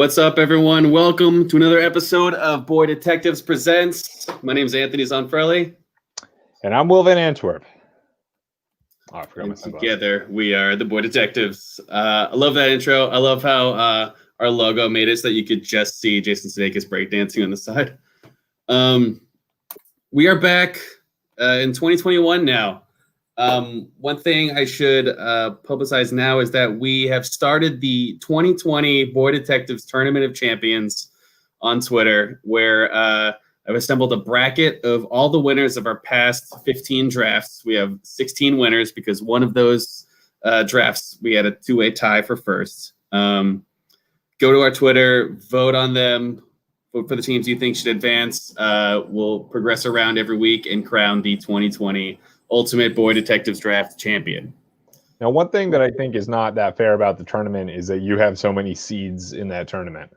What's up, everyone? Welcome to another episode of Boy Detectives Presents. My name is Anthony Zonfrelli. And I'm Will Van Antwerp. Oh, I forgot my sunglasses. Together, we are the Boy Detectives. I love that intro. I love how our logo made it so that you could just see Jason Sudeikis breakdancing on the side. We are back in 2021 now. One thing I should publicize now is that we have started the 2020 Boy Detectives Tournament of Champions on Twitter, where I've assembled a bracket of all the winners of our past 15 drafts. We have 16 winners because one of those drafts we had a two-way tie for first. Go to our Twitter, vote on them, vote for the teams you think should advance. We'll progress around every week and crown the 2020 Ultimate Boy Detectives Draft champion. Now, one thing that I think is not that fair about the tournament is that you have so many seeds in that tournament.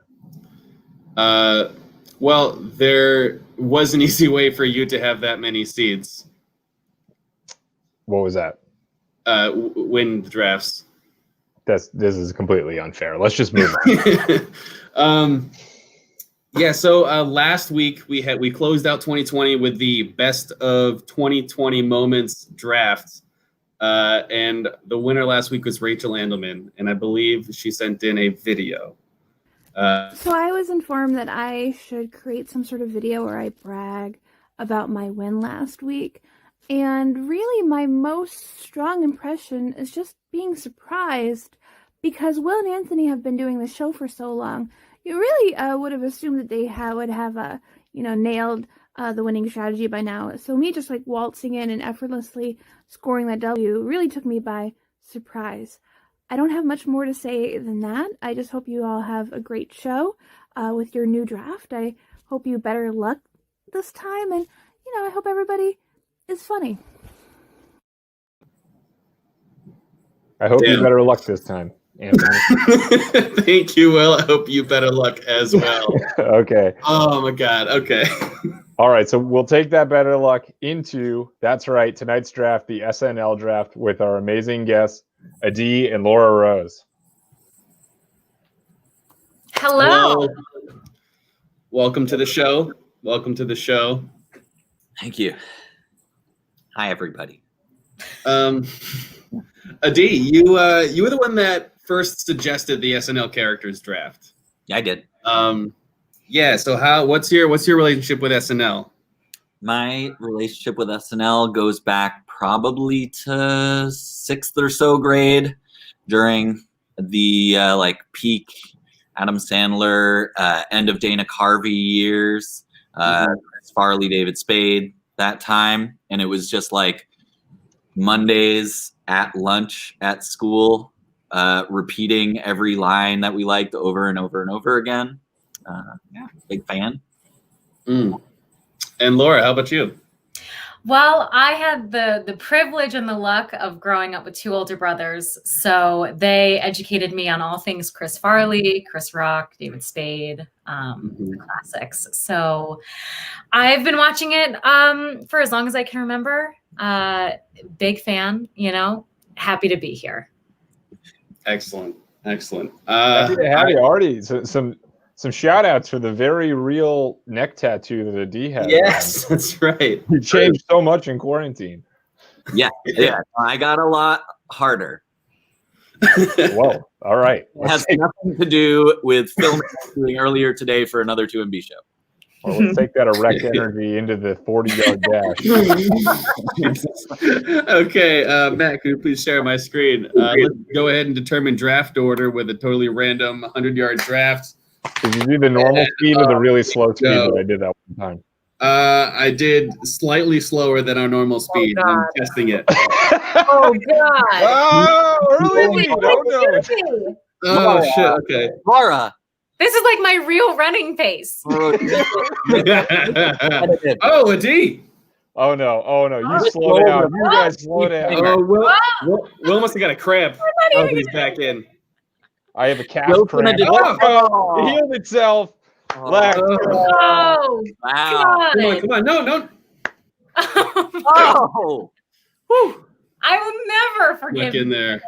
Well, there was an easy way for you to have that many seeds. What was that? Win the drafts. This is completely unfair. Let's just move on. Yeah, so last week we closed out 2020 with the best of 2020 moments draft, and the winner last week was Rachel Andelman, and I believe she sent in a video. So I was informed that I should create some sort of video where I brag about my win last week, and really my most strong impression is just being surprised because Will and Anthony have been doing the show for so long. You really would have assumed that they would have, nailed the winning strategy by now. So me just waltzing in and effortlessly scoring that W really took me by surprise. I don't have much more to say than that. I just hope you all have a great show with your new draft. I hope you better luck this time, and I hope everybody is funny. I hope you better luck this time, Anthony. Thank you, Will. I hope you better luck as well. Okay. Oh my God. Okay. All right, so we'll take that better luck into, that's right, tonight's draft, the SNL draft, with our amazing guests, Adi and Laura Rose. Hello. Welcome to the show. Welcome to the show. Thank you. Hi, everybody. Adi, you were the one that first suggested the SNL characters draft. Yeah, I did. Yeah. So what's your relationship with SNL? My relationship with SNL goes back probably to 6th or so grade during the peak Adam Sandler, end of Dana Carvey years, Chris Farley, David Spade, that time. And it was just like Mondays at lunch at school, repeating every line that we liked over and over and over again. Yeah, big fan. And Laura, how about you? Well, I had the privilege and the luck of growing up with 2 older brothers. So they educated me on all things Chris Farley, Chris Rock, David Spade, the classics. So I've been watching it for as long as I can remember. Big fan, happy to be here. Excellent. Happy to have you, Artie. So, some shout outs for the very real neck tattoo that Adi has. Yes, that's right. You changed so much in quarantine. Yeah. I got a lot harder. Whoa. All right. It has nothing to do with filming doing earlier today for another 2MB show. Well, let's take that erect energy into the 40-yard dash. Okay, Matt, could you please share my screen? Let's go ahead and determine draft order with a totally random 100-yard draft. Did you do the normal speed or the really slow speed that I did that one time? I did slightly slower than our normal speed. I'm testing it. Oh, God. Oh, early lead. Oh, no. Oh, shit. Okay. Laura. This is like my real running pace. Oh, a D. Oh, no. You slow down. You guys slow down. Oh, Will must have got a cramp. Oh, he's back in. I have a calf cramp. Oh, it healed itself. Oh, wow. God. Come on. No. Oh. Whew. I will never forgive Look in there.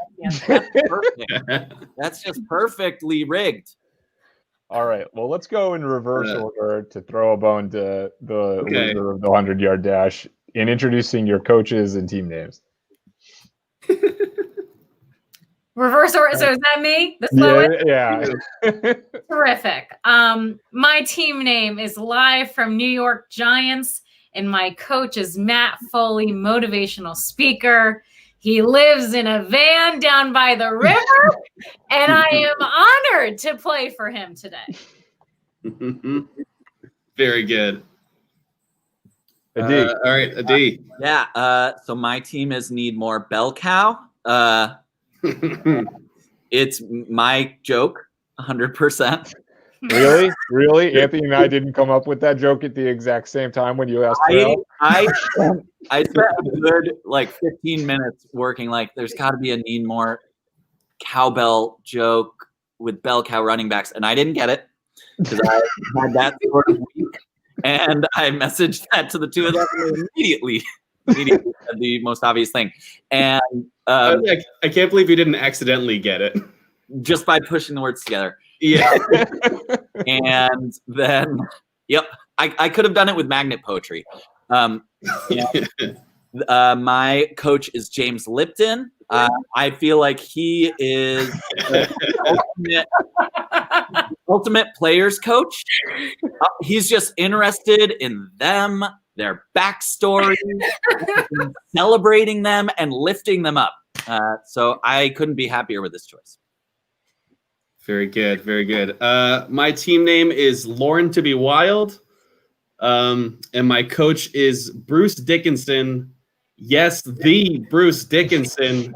Perfect. That's just perfectly rigged. All right. Well, let's go in reverse order to throw a bone to the leader of the 100-yard dash in introducing your coaches and team names. Reverse order. So is that me? The slowest? Yeah. Terrific. My team name is live from New York Giants, and my coach is Matt Foley, motivational speaker. He lives in a van down by the river, and I am honored to play for him today. Very good. Adi. All right, Adi. So my team is Need More Bell Cow. It's my joke, 100%. Really? Anthony and I didn't come up with that joke at the exact same time when you asked Phil? I spent a good 15 minutes working there's got to be a Need More cowbell joke with bell cow running backs, and I didn't get it because I had that sort of week, and I messaged that to the two of them immediately the most obvious thing, and I can't believe you didn't accidentally get it just by pushing the words together. Yeah. And then, I could have done it with magnet poetry. My coach is James Lipton. I feel like he is the ultimate players coach. He's just interested in them, their backstory, celebrating them, and lifting them up. So I couldn't be happier with this choice. Very good. My team name is Lauren to be Wild. And my coach is Bruce Dickinson. Yes, the Bruce Dickinson,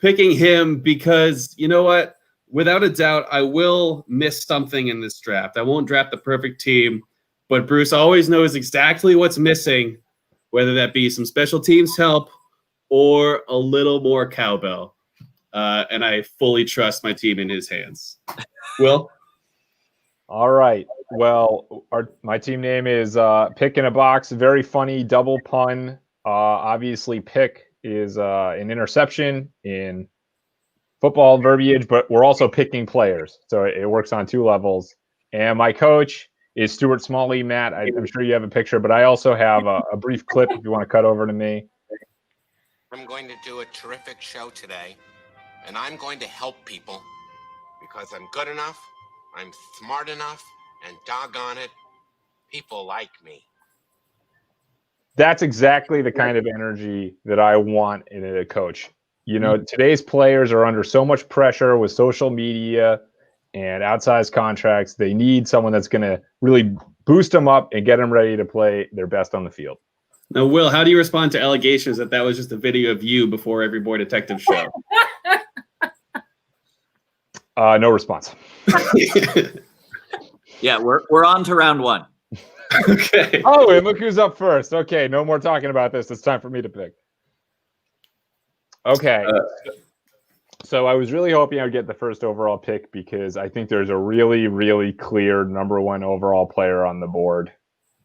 picking him because, you know what? Without a doubt, I will miss something in this draft. I won't draft the perfect team, but Bruce always knows exactly what's missing, whether that be some special teams help or a little more cowbell. And I fully trust my team in his hands. Will? All right. Well, my team name is Pick in a Box. Very funny double pun. Obviously, pick is an interception in football verbiage, but we're also picking players. So it works on two levels. And my coach is Stuart Smalley. Matt, I'm sure you have a picture, but I also have a brief clip if you want to cut over to me. I'm going to do a terrific show today, and I'm going to help people because I'm good enough, I'm smart enough, and doggone it, people like me. That's exactly the kind of energy that I want in a coach. You know, today's players are under so much pressure with social media and outsized contracts. They need someone that's going to really boost them up and get them ready to play their best on the field. Now, Will, how do you respond to allegations that was just a video of you before every Boy Detective show? No response. Yeah, we're on to round one. Okay. Oh, and look who's up first. Okay, no more talking about this. It's time for me to pick. Okay. So I was really hoping I would get the first overall pick because I think there's a really, really clear number one overall player on the board.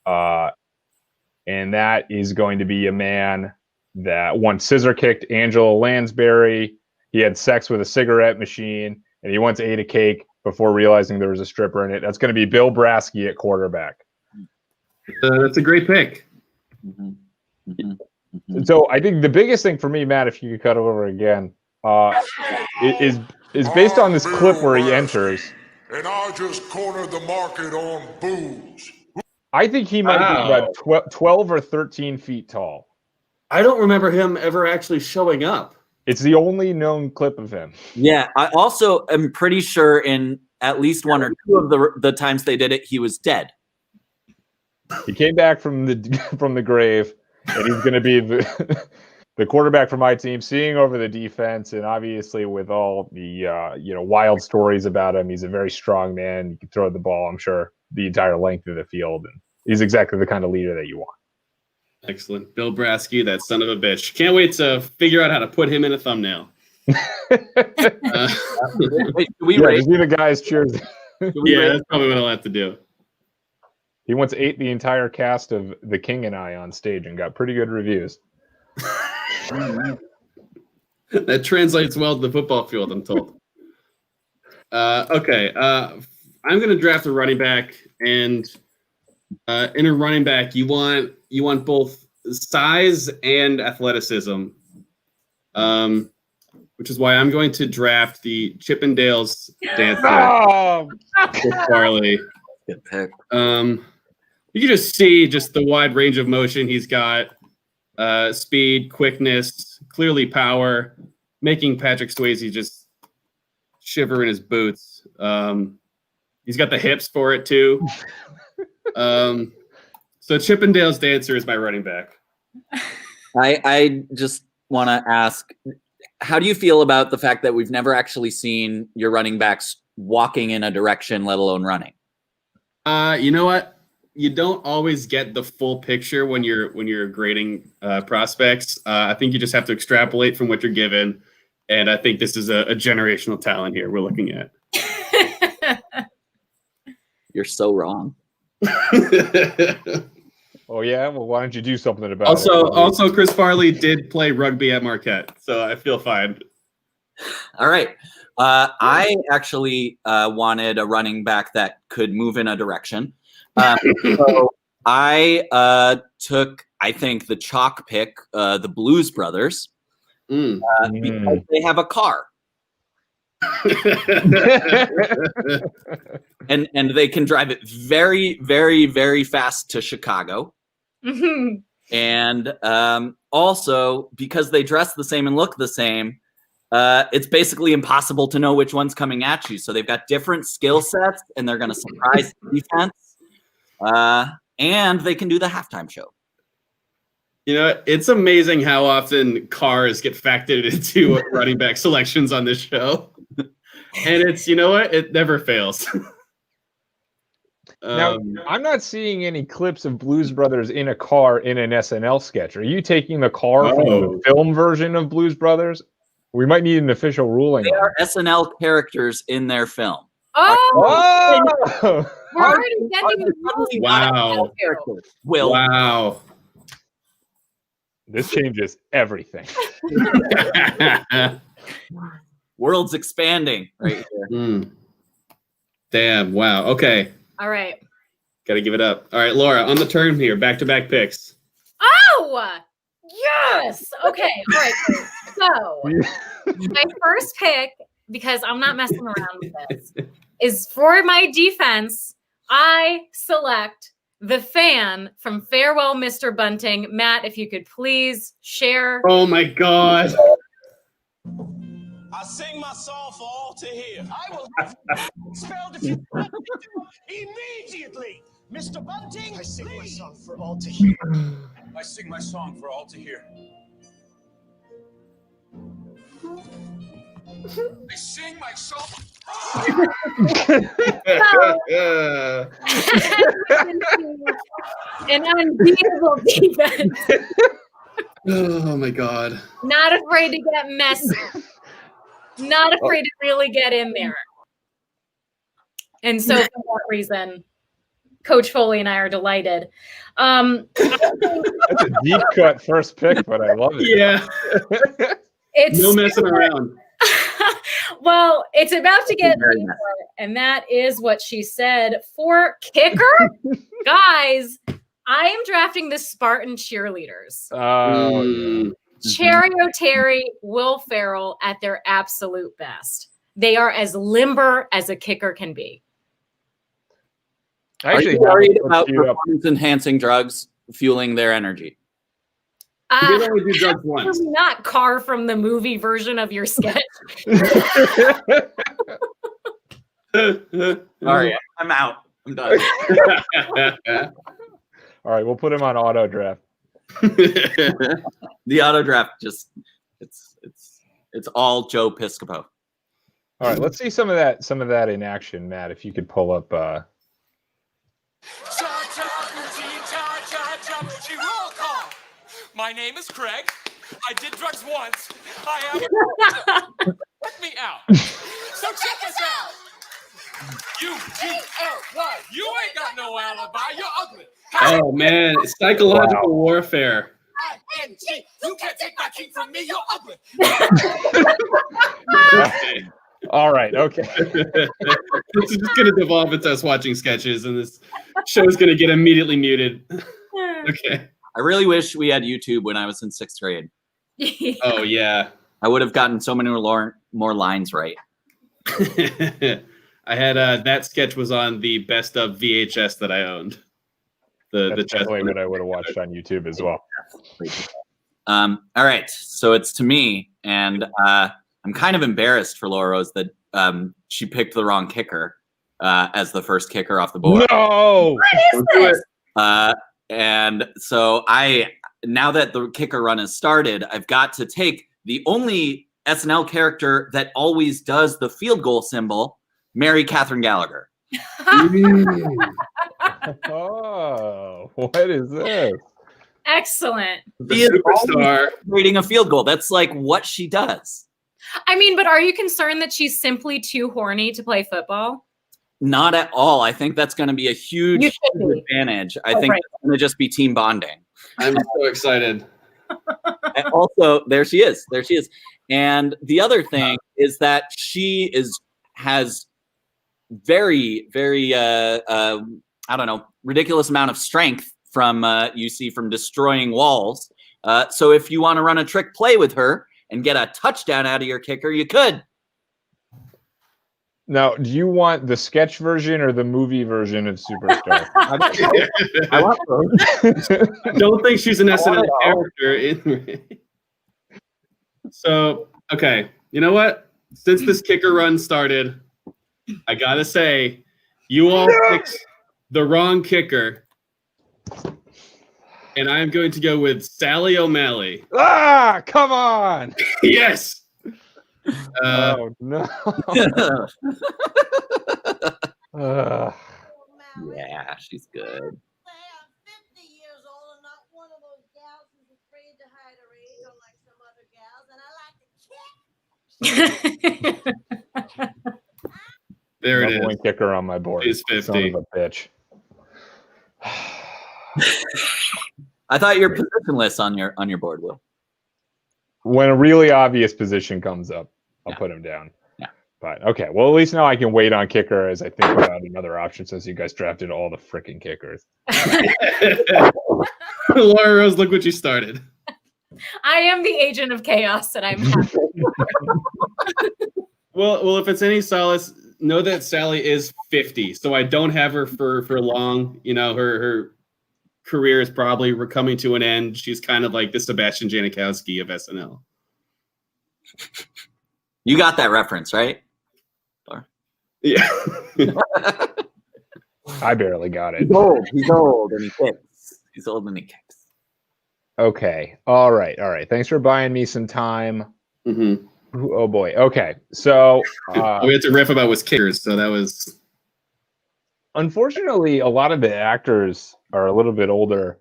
And that is going to be a man that once scissor kicked Angela Lansbury. He had sex with a cigarette machine, and he once ate a cake before realizing there was a stripper in it. That's going to be Bill Brasky at quarterback. That's a great pick. Mm-hmm. Mm-hmm. Mm-hmm. So I think the biggest thing for me, Matt, if you could cut over again, is based on this clip where he enters. And I just cornered the market on booze. I think he might be about 12 or 13 feet tall. I don't remember him ever actually showing up. It's the only known clip of him. Yeah, I also am pretty sure in at least one or two of the times they did it, he was dead. He came back from the grave, and he's going to be the quarterback for my team, seeing over the defense, and obviously with all the wild stories about him, he's a very strong man. He can throw the ball, I'm sure, the entire length of the field, and he's exactly the kind of leader that you want. Excellent. Bill Brasky, that son of a bitch. Can't wait to figure out how to put him in a thumbnail. Wait, we rate? Just be the guys cheers. Yeah, that's probably what I'll have to do. He once ate the entire cast of The King and I on stage and got pretty good reviews. That translates well to the football field, I'm told. Okay. I'm going to draft a running back, and in a running back, you want both size and athleticism, which is why I'm going to draft the Chippendales dancer, Chris Farley. Good pick. You can just see just the wide range of motion he's got, speed, quickness, clearly power, making Patrick Swayze just shiver in his boots. He's got the hips for it too. So Chippendales dancer is my running back. I just want to ask, how do you feel about the fact that we've never actually seen your running backs walking in a direction, let alone running? You know what? You don't always get the full picture when you're grading prospects. I think you just have to extrapolate from what you're given, and I think this is a generational talent here we're looking at. You're so wrong. Oh yeah, well why don't you do something about it? Also, Chris Farley did play rugby at Marquette, so I feel fine. All right. I actually wanted a running back that could move in a direction. So I took, I think, the chalk pick, the Blues Brothers, because they have a car. and they can drive it very, very, very fast to Chicago. And also, because they dress the same and look the same, it's basically impossible to know which one's coming at you. So they've got different skill sets, and they're going to surprise the defense. And they can do the halftime show. You know, it's amazing how often cars get factored into running back selections on this show. And it's, you know what? It never fails. Now, I'm not seeing any clips of Blues Brothers in a car in an SNL sketch. Are you taking the car from the film version of Blues Brothers? We might need an official ruling. They are SNL characters in their film. Oh! We're already getting the Wow. Will. Wow. This changes everything. World's expanding right here. Damn. Wow. Okay. All right. Got to give it up. All right, Laura, on the turn here. Back-to-back picks. Oh, yes. Okay. All right. So my first pick, because I'm not messing around with this, is for my defense. I select the fan from Farewell, Mr. Bunting. Matt, if you could please share. Oh my God. I sing my song for all to hear. I will have you expelled if you don't immediately. Mr. Bunting, I sing my song for all to hear. I sing my song for all to hear. I sing my song. An unbeatable defense. Oh my God. Not afraid to get messy. Not afraid to really get in there. And so for that reason, Coach Foley and I are delighted. That's a deep cut first pick, but I love it. Yeah. It's No messing around. well, it's about to get deeper, and that is what she said for kicker. Guys, I am drafting the Spartan cheerleaders. Oh, Cherry O'Terry, Will Ferrell at their absolute best. They are as limber as a kicker can be. Are you worried about performance-enhancing drugs fueling their energy? You can only do drugs once. Not Car from the movie version of your sketch. Sorry, I'm out. I'm done. All right, we'll put him on auto draft. The auto draft just it's all Joe Piscopo. All right, let's see some of that in action, Matt. If you could pull up. My name is Craig. I did drugs once. I am. Check me out. So check us out. U-G-L-Y. You ain't got no alibi. You're ugly. Oh man, psychological warfare. I-N-G. You can't take my king from me. You're ugly. All right, okay. This is just going to devolve into us watching sketches, and this show's going to get immediately muted. Okay. I really wish we had YouTube when I was in 6th grade. Oh yeah. I would have gotten so many more lines right. I had that sketch was on the best of VHS that I owned. That's definitely what I would have watched on YouTube as well. All right, so it's to me, and I'm kind of embarrassed for Laura Rose that she picked the wrong kicker as the first kicker off the board. No! What is this? And so now that the kicker run has started, I've got to take the only SNL character that always does the field goal symbol, Mary Catherine Gallagher. Oh, what is this? Excellent. The superstar Creating a field goal. That's like what she does. I mean, but are you concerned that she's simply too horny to play football? Not at all. I think that's going to be a huge advantage. I think it's going to just be team bonding. I'm so excited. And also, there she is. There she is. And the other thing is that she has very, very, I don't know, ridiculous amount of strength from you see from destroying walls. So if you want to run a trick play with her and get a touchdown out of your kicker, you could. Now, do you want the sketch version or the movie version of Superstar? I want both. I don't think she's an SNL character. So, okay. You know what? Since this kicker run started, I got to say, you all picked the wrong kicker. And I'm going to go with Sally O'Malley. Ah, come on. Yes. Oh no. Yeah, she's good. There it Number one is. kicker on my board. She's Son 50. of a bitch. I thought you're positionless on your board, Will. When a really obvious position comes up, I'll Yeah. put him down. Yeah. But okay, well, at least now I can wait on kicker as I think about another option since you guys drafted all the freaking kickers. Laura Rose, look what you started. I am the agent of chaos, and I'm happy. Well, if it's any solace, know that Sally is 50, so I don't have her for long. You know, her career is probably coming to an end. She's kind of like the Sebastian Janikowski of SNL. You got that reference, right? Yeah. I barely got it. He's old. He's old, and he kicks. He's old and he kicks. Okay. All right. Thanks for buying me some time. Mm-hmm. Oh boy. Okay. So We had to riff about was kickers, so that was. Unfortunately, a lot of the actors are a little bit older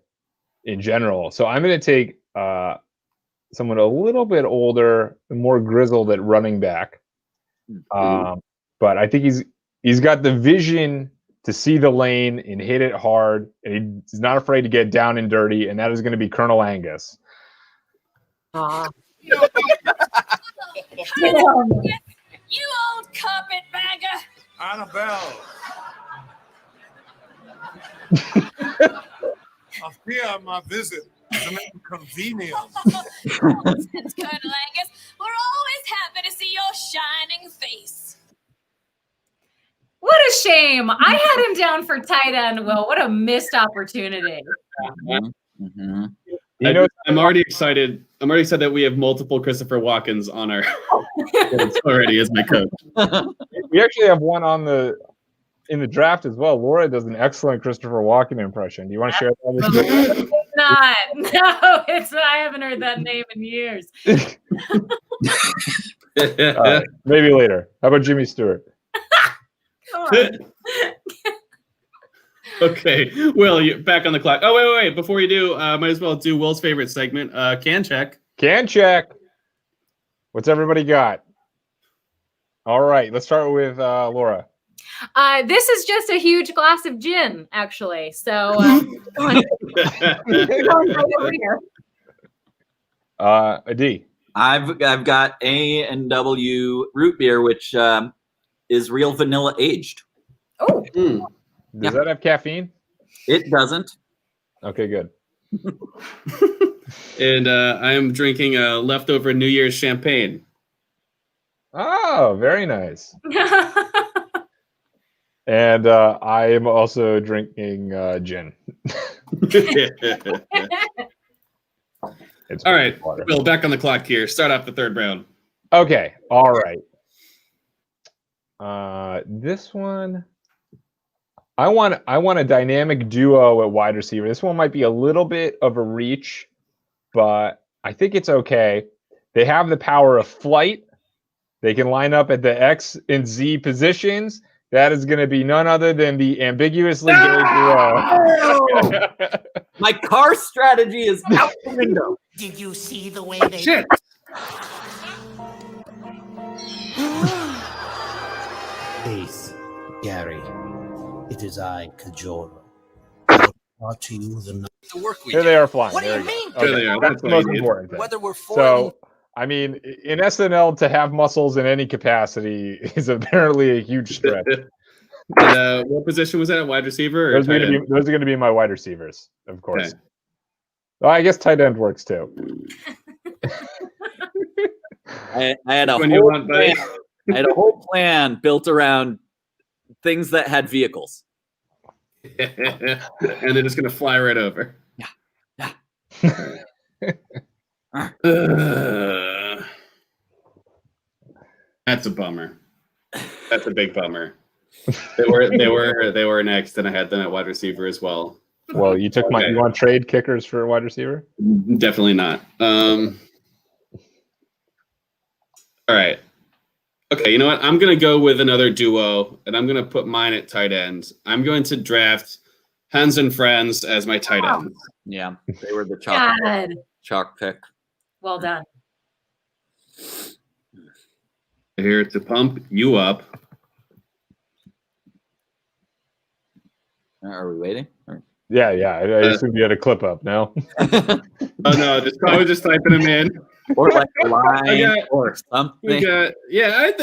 in general. So I'm going to take someone a little bit older, more grizzled at running back. But I think he's got the vision to see the lane and hit it hard, and he's not afraid to get down and dirty, and that is going to be Colonel Angus. You old carpetbagger! Annabelle. I fear my visit is an inconvenience. Says Colonel Angus, we're always happy to see your shining face. What a shame. I had him down for tight end, Will. What a missed opportunity. Mm-hmm. You know, I'm already excited. I'm already excited that we have multiple Christopher Walkens on our already as my coach. We actually have one in the draft as well. Laura does an excellent Christopher Walken impression. Do you want to share that with me? Not. No, I haven't heard that name in years. All right, maybe later. How about Jimmy Stewart? Okay, Will, you're back on the clock. Oh, wait. Before you do, might as well do Will's favorite segment, Can Check. Can check. What's everybody got? All right, let's start with Laura. This is just a huge glass of gin, actually. So, D. I've got A&W root beer, which is real vanilla aged. Oh. Does that have caffeine? It doesn't. Okay, good. And I am drinking leftover New Year's champagne. Oh, very nice. And I am also drinking gin. All right, Will, back on the clock here. Start off the third round. Okay, all right. This one, I want a dynamic duo at wide receiver. This one might be a little bit of a reach, but I think it's okay. They have the power of flight. They can line up at the X and Z positions. That is going to be none other than the ambiguously gay duo. My car strategy is out the window. Did you see the way they... Shit. Peace, Gary. It is I, Kajoro. I brought to you the work we Here they are flying. What do There you we go. mean? Okay, There they are. that's That's the what I most need. important thing. Whether we're for So, I mean, in SNL, to have muscles in any capacity is apparently a huge stretch. And, what position was that? Wide receiver? Or Those are tight end? going to be my wide receivers, of course. Okay. Well, I guess tight end works too. I had a When you whole want, buddy. plan. I had a whole plan built around things that had vehicles. And they're just gonna fly right over. Yeah. That's a bummer. That's a big bummer. They were next, and I had them at wide receiver as well. Well, you took Okay. You want to trade kickers for a wide receiver? Definitely not. All right. Okay, you know what? I'm going to go with another duo, and I'm going to put mine at tight end. I'm going to draft Hans and Friends as my tight end. Yeah, they were the God. chalk pick. Well done. Here to pump you up. Are we waiting? Yeah. I assume you had a clip up. No. Oh no, I was just typing them in. Or like a line or something. They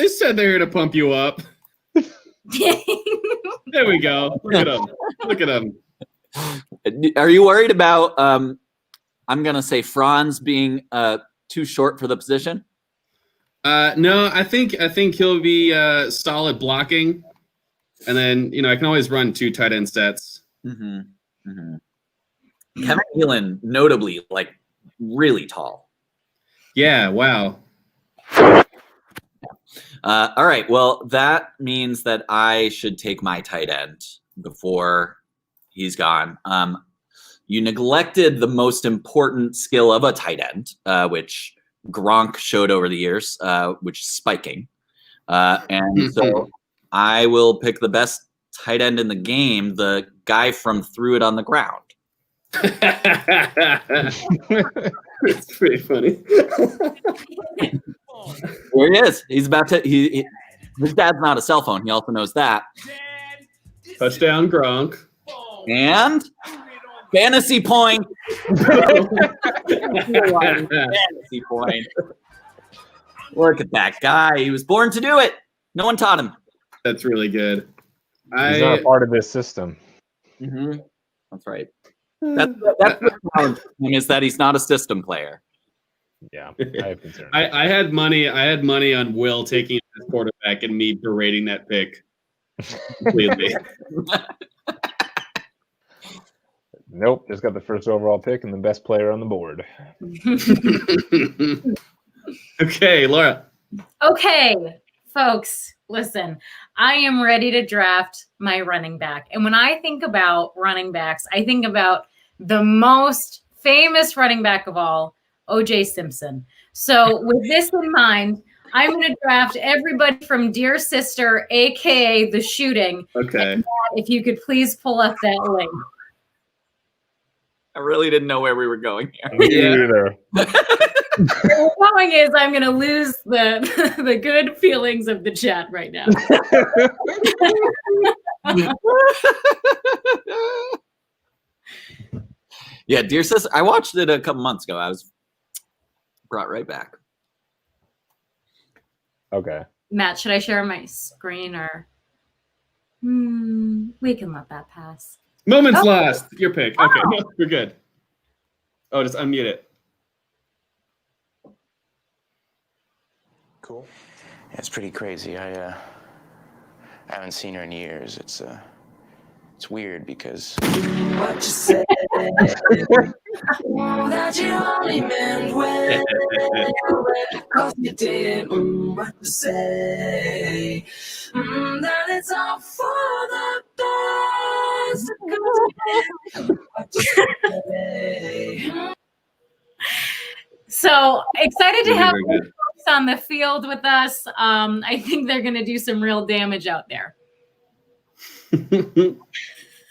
said they're here to pump you up. There we go. Look at them. Are you worried about I'm gonna say Franz being too short for the position? No, I think he'll be solid blocking, and then I can always run 2 tight end sets. Mm-hmm. Mm-hmm. Kevin Nealon, notably, like really tall. Yeah. Wow. All right. Well, that means that I should take my tight end before he's gone. You neglected the most important skill of a tight end, which Gronk showed over the years, which is spiking. And so I will pick the best tight end in the game, the guy from Threw It on the Ground. It's pretty funny. There he is. He's about to. His dad's not a cell phone. He also knows that. Touchdown, Gronk. And fantasy point. Fantasy point. Look at that guy. He was born to do it. No one taught him. That's really good. He's not a part of this system. Mm-hmm. That's right. That's the challenge is that he's not a system player. Yeah, I have concern. I had money on Will taking his quarterback and me berating that pick completely. Nope, just got the first overall pick and the best player on the board. Okay, Laura. Okay, folks, listen. I am ready to draft my running back. And when I think about running backs, I think about the most famous running back of all, O.J. Simpson. So with this in mind, I'm going to draft everybody from Dear Sister, a.k.a. The Shooting. Okay. And if you could please pull up that link. I really didn't know where we were going here. Where the going is I'm going to lose the good feelings of the chat right now. Yeah, Dear Sister. I watched it a couple months ago. I was brought right back. Okay. Matt, should I share my screen or we can let that pass. Moments lost. Your pick. Okay, no, we're good. Oh, just unmute it. Cool. Yeah, it's pretty crazy. I haven't seen her in years. It's weird because what you said that you only meant when cause you did what you say that it's all for the best what you say. So excited to have folks on the field with us. I think they're going to do some real damage out there.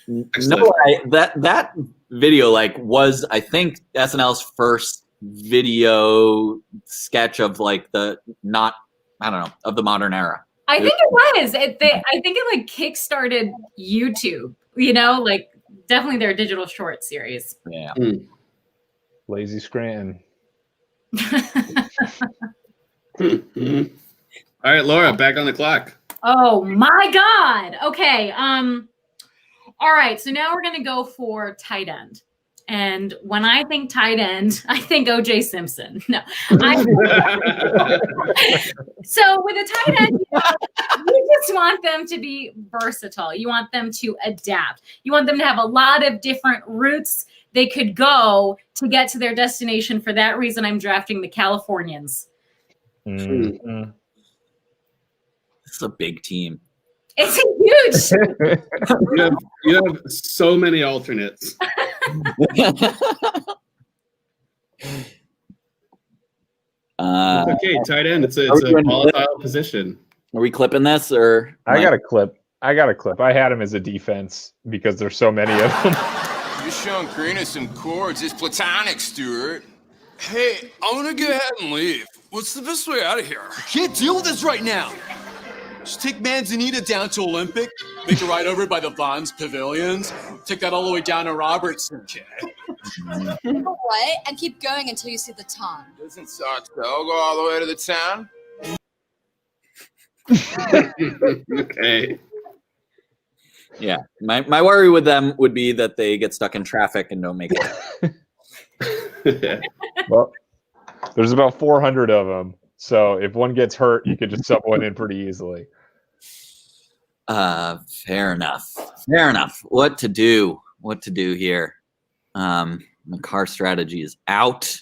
No, that video was I think SNL's first video sketch of of the modern era. I think it was. I think it kickstarted YouTube. Definitely their digital short series. Yeah. Lazy Scranton. All right, Laura, back on the clock. Oh my God. Okay. All right. So now we're gonna go for tight end. And when I think tight end, I think O.J. Simpson. No. So with a tight end, you just want them to be versatile. You want them to adapt. You want them to have a lot of different routes they could go to get to their destination. For that reason, I'm drafting the Californians. Mm-hmm. This is a big team. It's huge. You have so many alternates. It's okay, tight end. It's a volatile position. Are we clipping this or? I got a clip. I had him as a defense because there's so many of them. You're showing Karina some chords. It's platonic, Stuart. Hey, I'm gonna go ahead and leave. What's the best way out of here? I can't deal with this right now. Just take Manzanita down to Olympic, make a ride over by the Vons Pavilions, take that all the way down to Robertson, okay? What? And keep going until you see the town. Doesn't Sartell go all the way to the town? Okay. Yeah, my worry with them would be that they get stuck in traffic and don't make it. Well, there's about 400 of them, so if one gets hurt, you could just sub one in pretty easily. Fair enough. Fair enough. What to do? What to do here? The car strategy is out.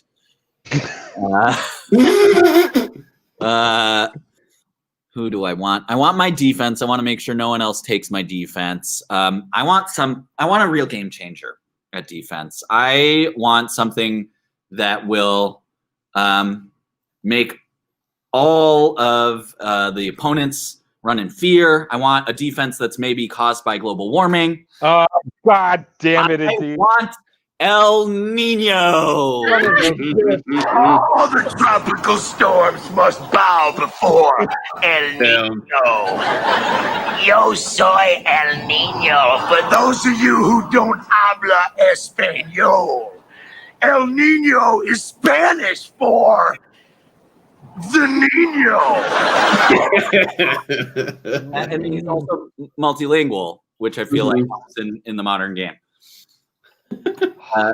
Who do I want? I want my defense. I want to make sure no one else takes my defense. I want a real game changer at defense. I want something that will make all of the opponents run in fear. I want a defense that's maybe caused by global warming. Oh, God damn it. I want El Nino. All the tropical storms must bow before El Nino. Yo soy El Nino. For those of you who don't habla español, El Nino is Spanish for the Nino. And he's also multilingual, which I feel like helps in the modern game. I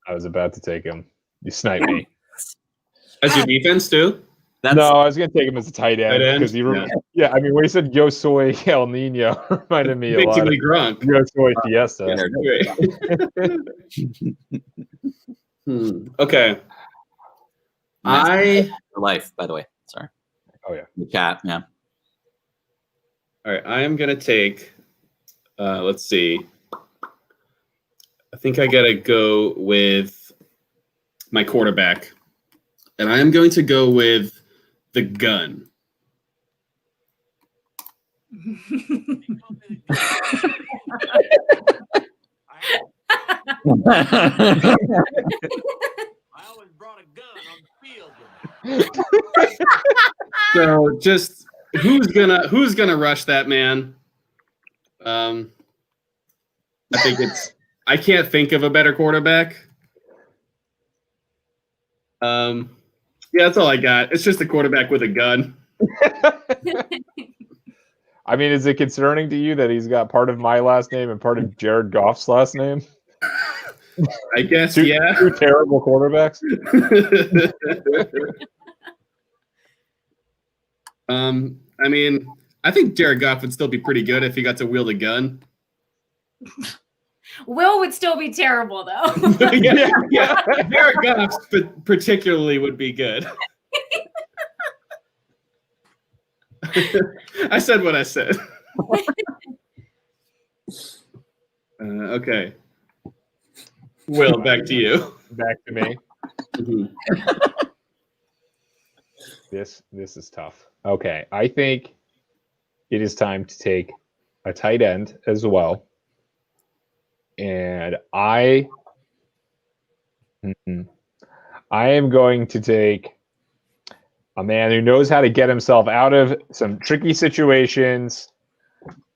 was about to take him. You sniped me. As your defense too? No, I was going to take him as a tight end because he. Yeah, I mean, when he said "Yo soy El Nino," reminded me a lot of Gronk. Yo soy Fiesta. Okay. For life, by the way. Sorry. Oh yeah. The cat. Yeah. All right. I am gonna take. Let's see. I think I gotta go with my quarterback, and I am going to go with the gun. I always brought a gun on the field. So just who's gonna rush that man? I think I can't think of a better quarterback. Yeah, that's all I got. It's just a quarterback with a gun. I mean, is it concerning to you that he's got part of my last name and part of Jared Goff's last name? I guess, two terrible quarterbacks. I mean, I think Jared Goff would still be pretty good if he got to wield a gun. Will would still be terrible, though. yeah. Jared Goff particularly would be good. I said what I said. Okay. Will, back to you. Back to me. Mm-hmm. This is tough. Okay, I think it is time to take a tight end as well. And I am going to take a man who knows how to get himself out of some tricky situations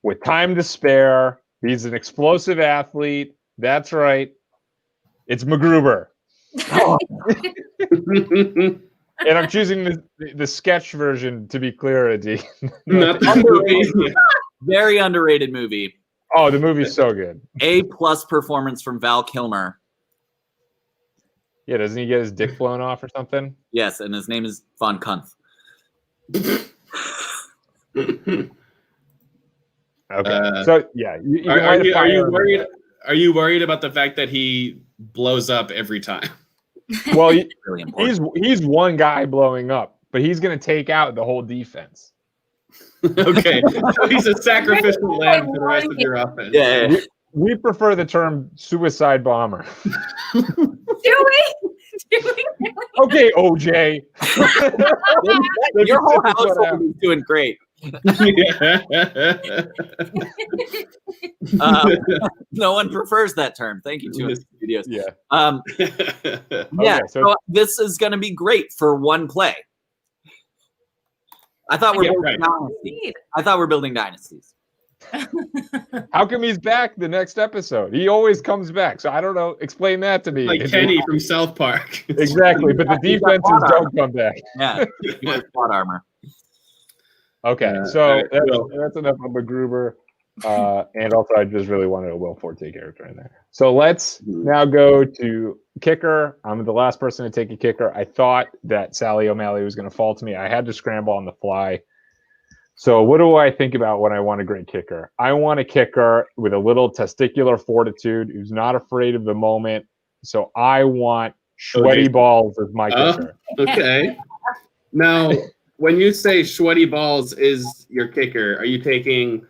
with time to spare. He's an explosive athlete. That's right. It's MacGruber. And I'm choosing the sketch version to be clear, Adi. Not the movie. Very underrated movie. Oh, the movie's so good. A+ performance from Val Kilmer. Yeah, doesn't he get his dick blown off or something? Yes, and his name is Von Kunth. Okay. So yeah, are you worried about the fact that he blows up every time? Well, really important. he's one guy blowing up. but he's going to take out the whole defense. Okay, so he's a sacrificial lamb for the rest of your offense. Yeah. We prefer the term suicide bomber. Do we? Okay, OJ. Your whole household is doing great. No one prefers that term. Thank you, 200 Studios. Yeah. Yeah. Okay, so this is going to be great for one play. I thought we're building dynasties. I thought we're building dynasties. How come he's back the next episode? He always comes back. So I don't know. Explain that to me. Like Kenny from South Park. Exactly, but the defenses don't come back. Yeah, he wears plot armor. Okay, so that's enough of MacGruber. And also, I just really wanted a Will Forte character in there. So let's now go to kicker. I'm the last person to take a kicker. I thought that Sally O'Malley was going to fall to me. I had to scramble on the fly. So what do I think about when I want a great kicker? I want a kicker with a little testicular fortitude who's not afraid of the moment. So I want Sweaty Balls as my kicker. Okay. Now, when you say Sweaty Balls is your kicker, are you taking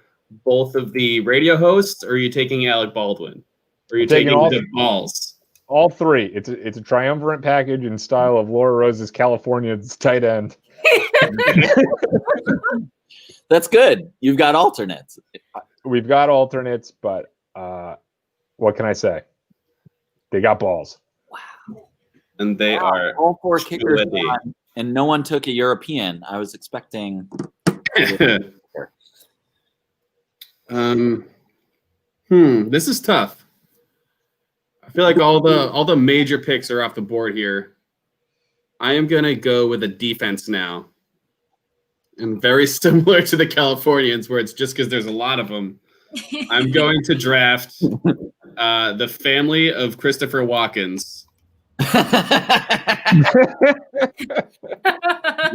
both of the radio hosts, or are you taking Alec Baldwin? Or are you taking the balls? All three. It's a triumvirate package in style of Laura Rose's California's tight end. That's good. You've got alternates. We've got alternates, but what can I say? They got balls. Wow. And they are all four kickers on, and no one took a European. I was expecting. This is tough. I feel like all the major picks are off the board here. I am gonna go with a defense now. And very similar to the Californians, where it's just because there's a lot of them. I'm going to draft the family of Christopher Walkens. I'm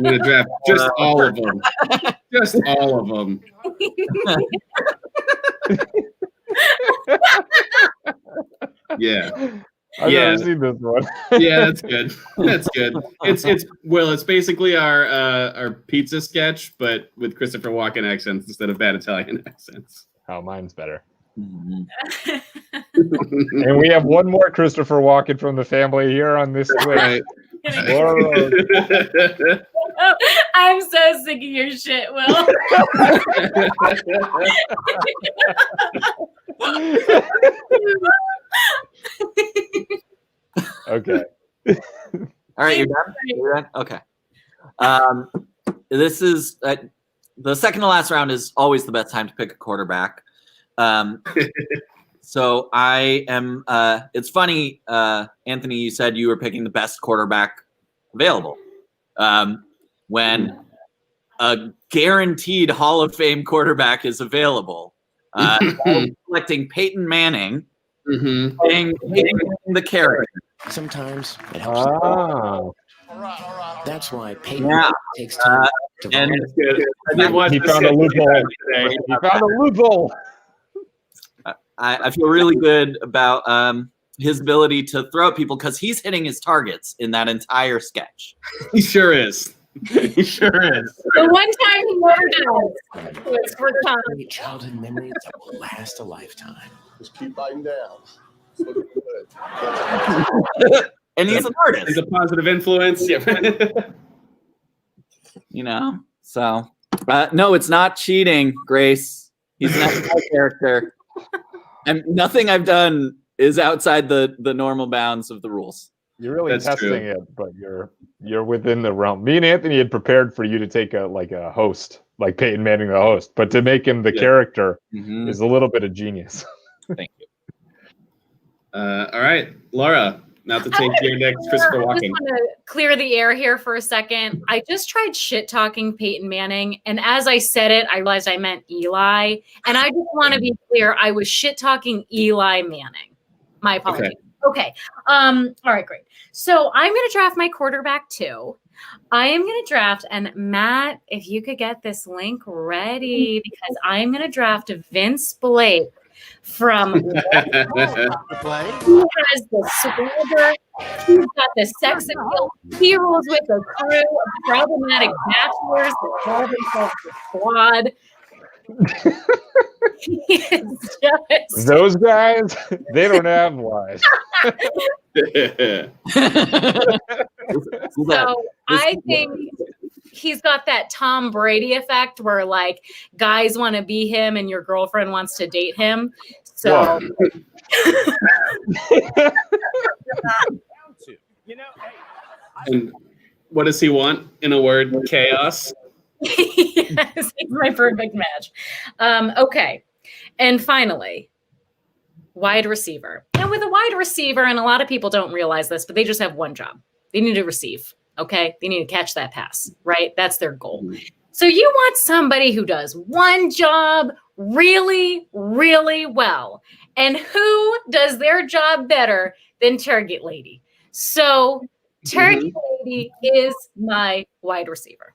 going to draft just all of them. Just all of them. Yeah. I've never seen this one. Yeah, that's good. That's good. It's basically our pizza sketch, but with Christopher Walken accents instead of bad Italian accents. Oh, mine's better. And we have one more Christopher Walken from the family here on this list. I'm so sick of your shit, Will. Okay. All right, you're done? You're done? Okay. This is the second to last round is always the best time to pick a quarterback. So I am it's funny, Anthony, you said you were picking the best quarterback available. When a guaranteed Hall of Fame quarterback is available. Selecting Peyton Manning, playing the character. Sometimes it helps. That's why Peyton takes time to and he found a loophole today. He found a loophole. I feel really good about his ability to throw at people because he's hitting his targets in that entire sketch. He sure is. He sure is. The one time he never does was for Tommy. Childhood memories that will last a lifetime. Just keep biting down. It's looking good. And he's an artist. He's a positive influence. Yeah. You know, so no, it's not cheating, Grace. He's an SNL character. And nothing I've done is outside the normal bounds of the rules. You're really testing it, but you're within the realm. Me and Anthony had prepared for you to take a host, like Peyton Manning the host, but to make him the character is a little bit of genius. Thank you. All right, Laura, now to take your next Christopher Walken. I just want to clear the air here for a second. I just tried shit talking Peyton Manning, and as I said it, I realized I meant Eli. And I just want to be clear, I was shit talking Eli Manning. My apologies. Okay. All right, great. So I'm going to draft my quarterback too. I am going to draft, and Matt, if you could get this link ready, because I'm going to draft Vince Blake from who has the swagger He's got the sex appeal. He rules with a crew of problematic bachelors that call themselves the Squad. He is just Those guys, they don't have wives. So I think he's got that Tom Brady effect where like guys want to be him and your girlfriend wants to date him. So And what does he want? In a word, chaos. yes, he's my perfect match. Okay. And finally, wide receiver. Now, with a wide receiver, and a lot of people don't realize this, but they just have one job. They need to receive. Okay. They need to catch that pass, right? That's their goal. So you want somebody who does one job really, really well. And who does their job better than Target Lady? So Target Lady is my wide receiver.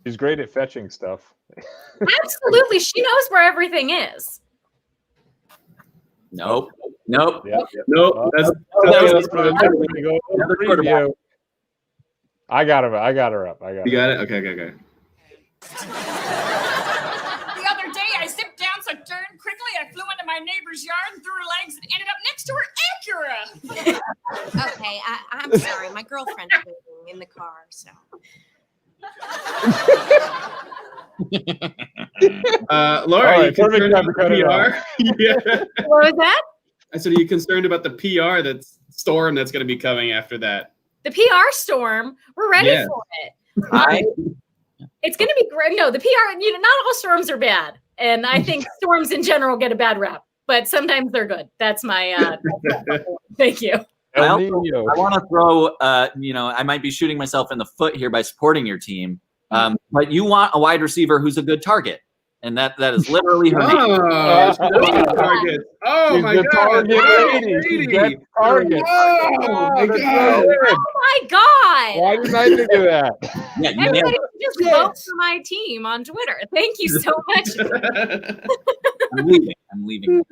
She's great at fetching stuff. Absolutely. She knows where everything is. Nope. Nope. Yep. Nope. That's another quarterback. I got her up. You got it? Okay. The other day, I zipped down so darn quickly, I flew into my neighbor's yard and threw her legs and ended up next to her Acura. Okay, I'm sorry. My girlfriend's waiting in the car, so. Laura, are you perfect concerned time to about cut the it PR? Yeah. What was that? I said, are you concerned about the PR storm that's going to be coming after that? The PR storm. We're ready Yeah. for it. I It's going to be great. No, the PR, not all storms are bad. And I think storms in general get a bad rap, but sometimes they're good. That's my, thank you. I want to throw, I might be shooting myself in the foot here by supporting your team, but you want a wide receiver who's a good target, and that is literally her name. Target. Oh She's my the God. target lady. She's that target. Oh my God. Oh my God. Why didn't I think of that? Yeah, you Everybody nailed just vote for my team on Twitter. Thank you so much. it. I'm leaving.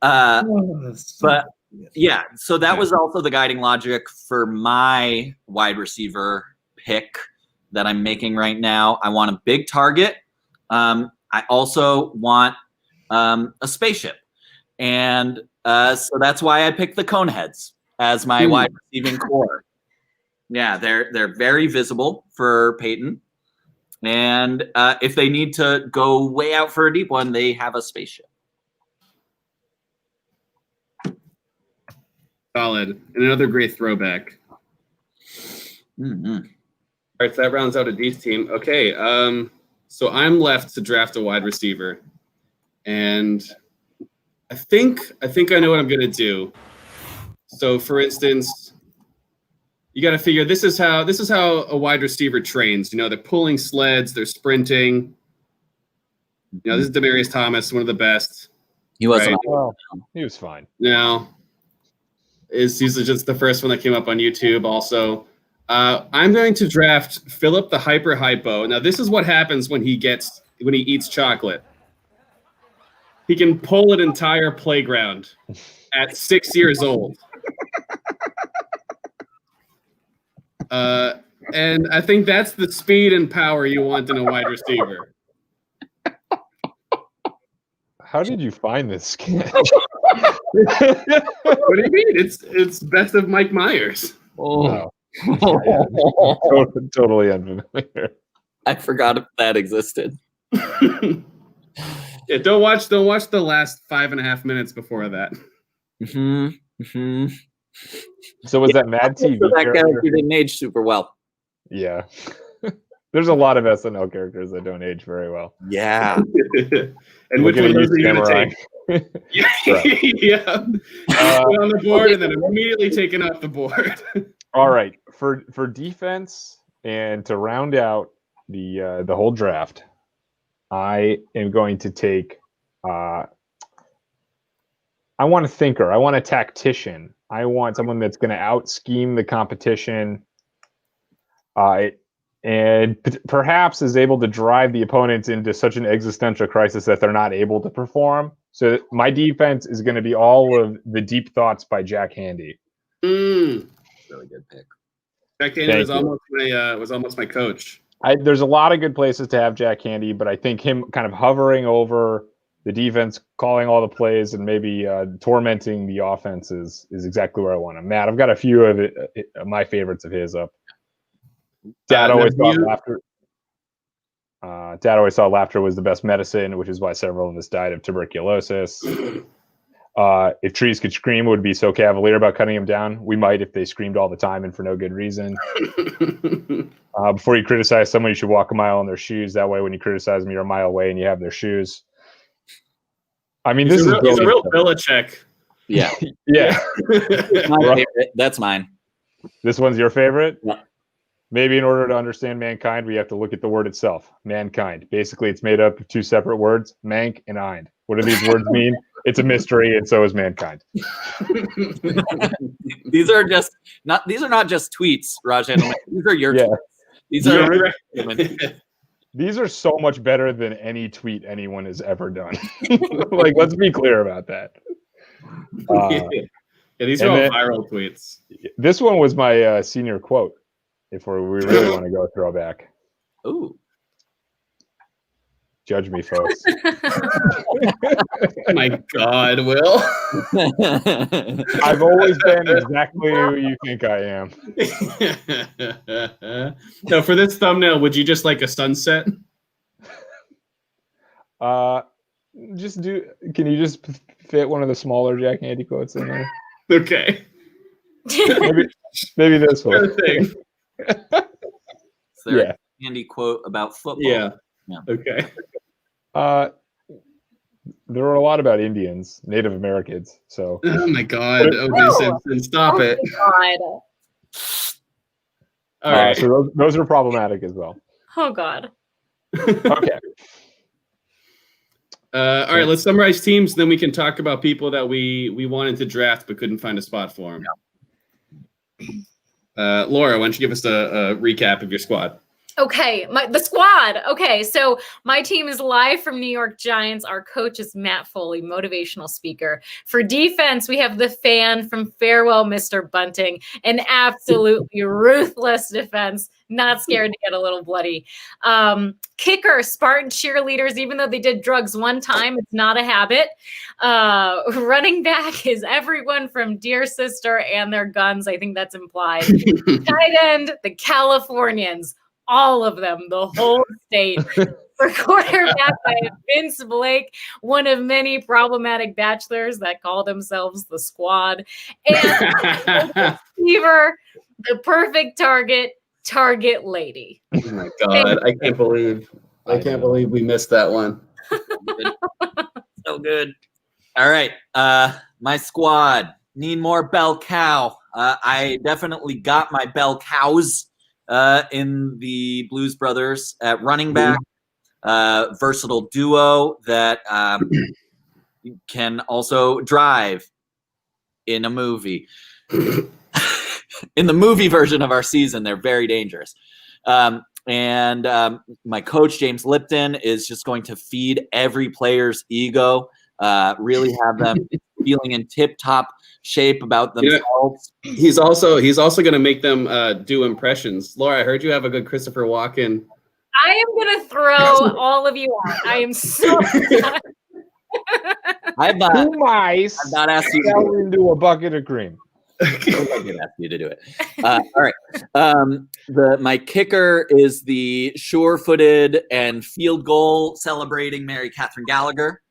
But yeah, so that was also the guiding logic for my wide receiver pick that I'm making right now. I want a big target. I also want a spaceship. And so that's why I picked the Coneheads as my wide receiving core. Yeah, they're very visible for Peyton. And if they need to go way out for a deep one, they have a spaceship. Solid. And another great throwback. Mm-hmm. All right, so that rounds out a D's team. Okay, so I'm left to draft a wide receiver. And I think I know what I'm going to do. So, for instance, you got to figure this is how a wide receiver trains. They're pulling sleds, they're sprinting. This is Demaryius Thomas, one of the best. He wasn't. Right? Well, he was fine. Now, he's just the first one that came up on YouTube. Also, I'm going to draft Philip the Hyper Hypo. Now, this is what happens when he eats chocolate. He can pull an entire playground at 6 years old. And I think that's the speed and power you want in a wide receiver. How did you find this sketch? What do you mean? It's best of Mike Myers. Oh. Totally unfamiliar. I forgot if that existed. Yeah, don't watch the last 5.5 minutes before that. So was that Mad TV? That character didn't age super well. Yeah. There's a lot of SNL characters that don't age very well. Yeah. And which one of those are you going to take? Yeah. Put on the board and then immediately taken off the board. All right. For defense and to round out the whole draft, I am going to take I want a thinker. I want a tactician. I want someone that's going to out scheme the competition. and perhaps is able to drive the opponents into such an existential crisis that they're not able to perform. So my defense is going to be all of the deep thoughts by Jack Handy. Really good pick. Jack Handy was almost my coach. There's a lot of good places to have Jack Handy, but I think him kind of hovering over the defense, calling all the plays, and maybe tormenting the offense is exactly where I want him. Matt, I've got a few of my favorites of his up. Dad always thought laughter. Dad always thought laughter was the best medicine, which is why several of us died of tuberculosis. If trees could scream, would be so cavalier about cutting them down. We might if they screamed all the time and for no good reason. Before you criticize someone, you should walk a mile in their shoes. That way, when you criticize them, you're a mile away and you have their shoes. I mean, he's a real Belichick. Yeah. Yeah. My favorite. That's mine. This one's your favorite? Yeah. Maybe in order to understand mankind, we have to look at the word itself. Mankind. Basically, it's made up of two separate words, mank and eind. What do these words mean? It's a mystery, and so is mankind. These are not just tweets, Raj Handelman. These are your tweets. These are These are so much better than any tweet anyone has ever done. Like, let's be clear about that. Yeah, these are all viral tweets. This one was my senior quote. If we really want to go throwback. Ooh. Judge me, folks. My God, Will. I've always been exactly who you think I am. No, for this thumbnail, would you just like a sunset? Can you just fit one of the smaller Jack Handy quotes in there? Okay. Maybe this one. Thing. Is there a handy quote about football? Yeah. Okay. There were a lot about Indians, Native Americans. So. Oh my God, O.J. Simpson, stop it! God. All right. So those are problematic as well. Oh God. Okay. All right. Let's summarize teams. Then we can talk about people that we wanted to draft but couldn't find a spot for them. Laura, why don't you give us a recap of your squad? Okay, the squad. Okay, so my team is live from New York Giants. Our coach is Matt Foley, motivational speaker. For defense, we have the fan from Farewell, Mr. Bunting, an absolutely ruthless defense, not scared to get a little bloody. Kicker, Spartan cheerleaders, even though they did drugs one time, it's not a habit. Running back is everyone from Dear Sister and their guns. I think that's implied. Tight end, the Californians. All of them, the whole state. For quarterback, I have Vince Blake, one of many problematic bachelors that call themselves the squad. And receiver, the perfect target lady. Oh my God, I can't believe we missed that one. So good. All right, my squad need more bell cow. I definitely got my bell cows. In the Blues Brothers at running back, versatile duo that can also drive in a movie. In the movie version of our season, they're very dangerous. And my coach, James Lipton, is just going to feed every player's ego, really have them feeling in tip-top shape about themselves. Yeah. He's also going to make them do impressions. Laura, I heard you have a good Christopher Walken. I am going to throw all of you out. I am so I've not asked you to into a bucket of cream. I did ask you to do it. All right. My kicker is the sure-footed and field goal celebrating Mary Catherine Gallagher.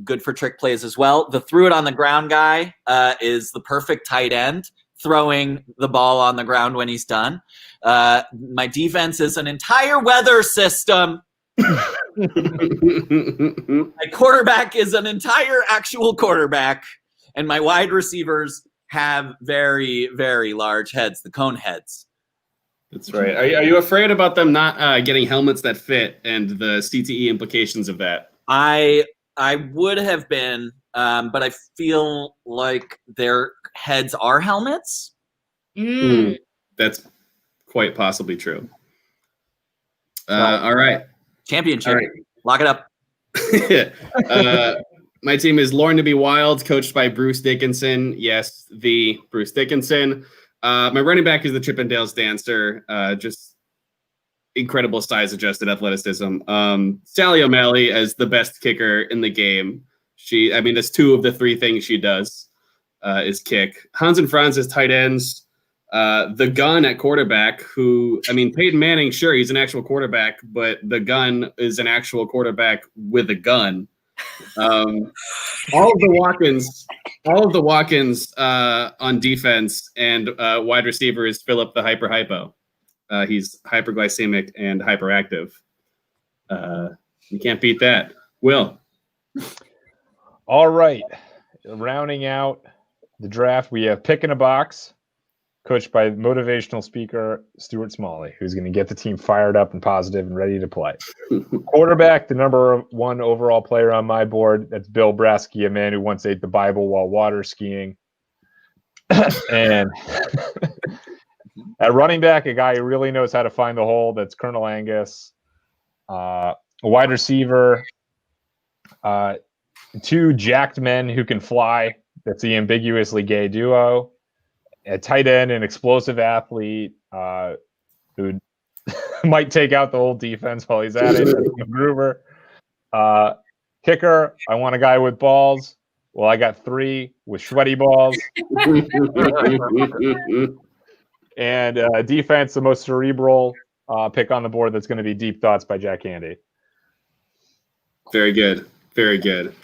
Good for trick plays as well. The threw it on the ground guy is the perfect tight end, throwing the ball on the ground when he's done. My defense is an entire weather system. My quarterback is an entire actual quarterback. And my wide receivers have very, very large heads, the cone heads. That's right. Are you afraid about them not getting helmets that fit and the CTE implications of that? I would have been, but I feel like their heads are helmets. That's quite possibly true. All right. Championship. All right. Lock it up. My team is Lauren to be Wild, coached by Bruce Dickinson. Yes, the Bruce Dickinson. My running back is the Chippendales dancer. Just incredible size adjusted athleticism. Sally O'Malley as the best kicker in the game. That's two of the three things she does is kick. Hans and Franz as tight ends. The gun at quarterback, Peyton Manning, sure, he's an actual quarterback, but the gun is an actual quarterback with a gun. All of the walk-ins on defense and wide receiver is Philip the hypo. He's hyperglycemic and hyperactive. You can't beat that. Will. All right. Rounding out the draft, we have Pick in a Box, coached by motivational speaker Stuart Smalley, who's going to get the team fired up and positive and ready to play. Quarterback, the number 1 overall player on my board, that's Bill Brasky, a man who once ate the Bible while water skiing. And at running back, a guy who really knows how to find the hole, that's Colonel Angus. A wide receiver, 2 jacked men who can fly, that's the ambiguously gay duo. A tight end, an explosive athlete who might take out the whole defense while he's at it. Groover. Kicker, I want a guy with balls. Well, I got 3 with sweaty balls. And defense, the most cerebral pick on the board, that's going to be Deep Thoughts by Jack Handy. Very good. Very good.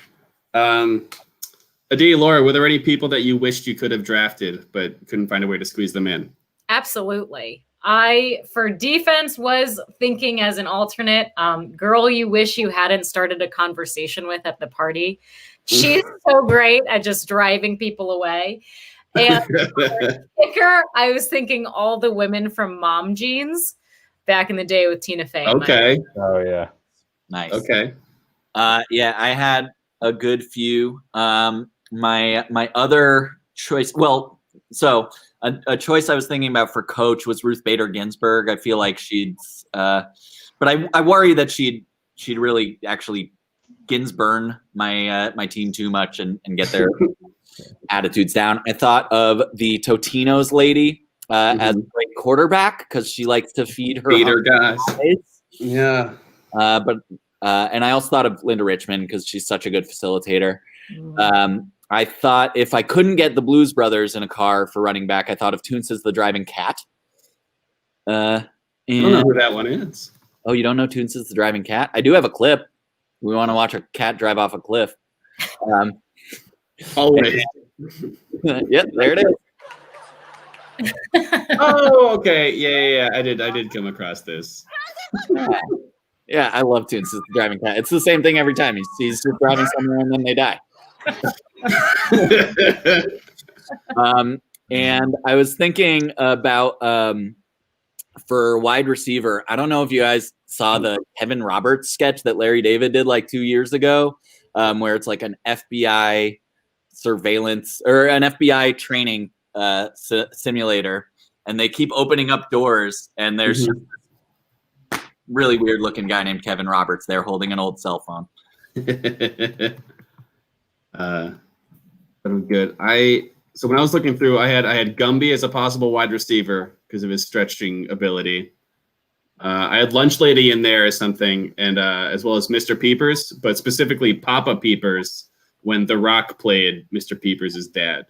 Adi, Laura, were there any people that you wished you could have drafted but couldn't find a way to squeeze them in? Absolutely. I, for defense, was thinking as an alternate, girl you wish you hadn't started a conversation with at the party. She's so great at just driving people away. And kicker, I was thinking all the women from Mom Jeans back in the day with Tina Fey. Okay. Oh, yeah. Nice. Okay. Yeah, I had a good few. My other choice, a choice I was thinking about for coach was Ruth Bader Ginsburg. I feel like but I worry that she'd really actually Ginsburn my team too much and get their attitudes down. I thought of the Totino's lady as a great quarterback because she likes to feed her guys. Yeah. And I also thought of Linda Richmond because she's such a good facilitator. I thought if I couldn't get the Blues Brothers in a car for running back, I thought of Toonces the Driving Cat. I don't know who that one is. Oh, you don't know Toonces the Driving Cat? I do have a clip. We want to watch a cat drive off a cliff. Always. Yep, there it is. Oh, okay. Yeah. I did come across this. Yeah, I love Toonces the Driving Cat. It's the same thing every time. He's just driving somewhere and then they die. And I was thinking about for wide receiver. I don't know if you guys saw the Kevin Roberts sketch that Larry David did like 2 years ago, where it's like an FBI surveillance or an FBI training simulator, and they keep opening up doors, and there's just this really weird looking guy named Kevin Roberts there holding an old cell phone. That was good. So when I was looking through, I had Gumby as a possible wide receiver because of his stretching ability. I had Lunch Lady in there as something, and as well as Mr. Peepers, but specifically Papa Peepers when The Rock played Mr. Peepers' dad.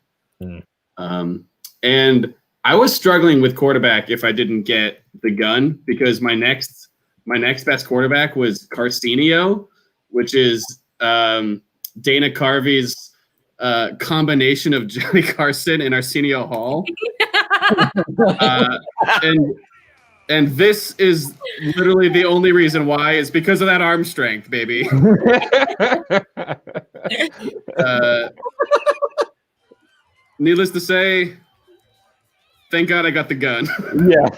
And I was struggling with quarterback if I didn't get the gun because my next best quarterback was Carcinio, which is Dana Carvey's combination of Johnny Carson and Arsenio Hall. And this is literally the only reason why is because of that arm strength, baby. Needless to say, thank God I got the gun. Yeah.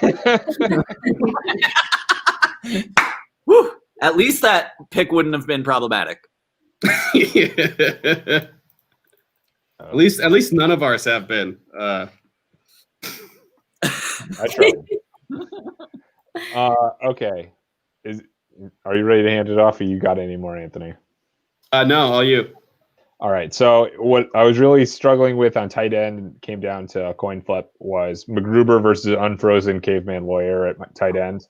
Whew. At least that pick wouldn't have been problematic. Yeah. At least none of ours have been. I tried. Okay. Are you ready to hand it off, or you got any more, Anthony? No, all you. All right. So what I was really struggling with on tight end came down to a coin flip was McGruber versus Unfrozen Caveman Lawyer at my tight end.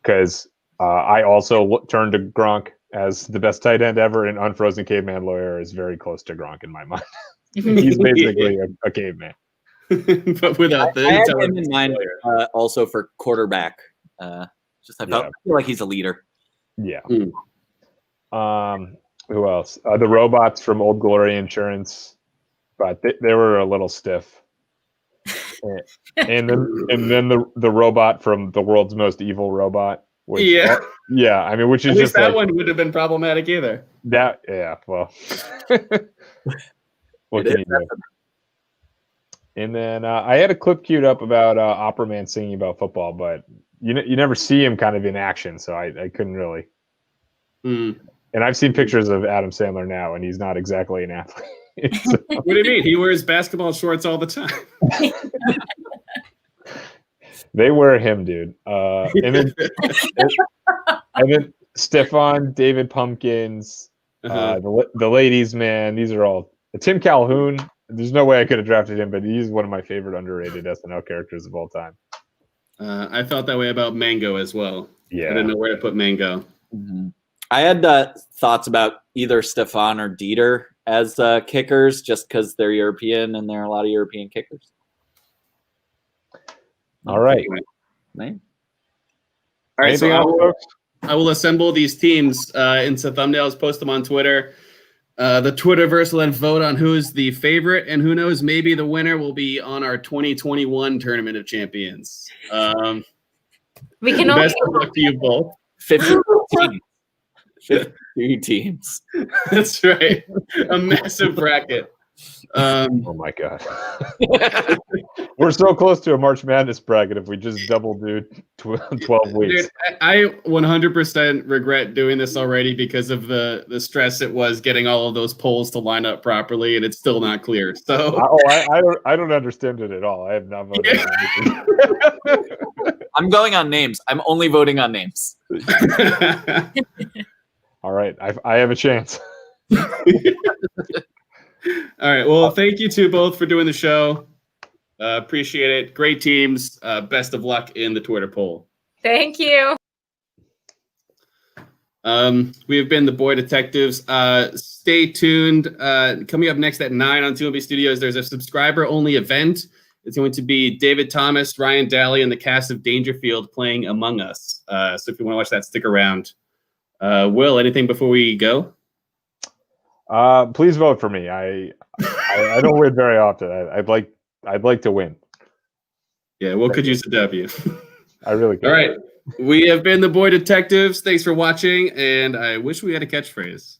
Because I also turned to Gronk as the best tight end ever, and Unfrozen Caveman Lawyer is very close to Gronk in my mind. He's basically a caveman. But without the I had him in mind also for quarterback. I feel like he's a leader. Yeah. Who else? The robots from Old Glory Insurance, but they were a little stiff. and then the robot from The World's Most Evil Robot. Which, I mean, which is at least just that like, one would have been problematic either. Well, what can you do? And then I had a clip queued up about Opera Man singing about football, but you never see him kind of in action, so I couldn't really. And I've seen pictures of Adam Sandler now, and he's not exactly an athlete. So. What do you mean? He wears basketball shorts all the time. They wear him, dude. And then Stefan, David Pumpkins, the ladies, man. These are all Tim Calhoun. There's no way I could have drafted him, but he's one of my favorite underrated SNL characters of all time. I felt that way about Mango as well. Yeah, I didn't know where to put Mango. I had thoughts about either Stefan or Dieter as kickers, just because they're European and there are a lot of European kickers. All right. All right, so I will assemble these teams into thumbnails, post them on Twitter. The Twitterverse will then vote on who is the favorite, and who knows, maybe the winner will be on our 2021 Tournament of Champions. We can best of luck to you both. 52 teams. That's right. A massive bracket. Oh my god. We're so close to a March Madness bracket if we just double do 12 weeks. Dude, I 100% regret doing this already because of the stress it was getting all of those polls to line up properly, and it's still not clear. So I don't understand it at all. I have not voted on anything. I'm going on names. I'm only voting on names. All right. I have a chance. All right. Well, thank you to both for doing the show. Appreciate it. Great teams. Best of luck in the Twitter poll. Thank you. We have been the Boy Detectives. Stay tuned. Coming up next at 9 on 2MB Studios, there's a subscriber-only event. It's going to be David Thomas, Ryan Daly, and the cast of Dangerfield playing Among Us. So if you want to watch that, stick around. Will, anything before we go? Please vote for me. I don't win very often. I'd like to win. Yeah, Will could use a W. I really could. All right. We have been the Boy Detectives. Thanks for watching, and I wish we had a catchphrase.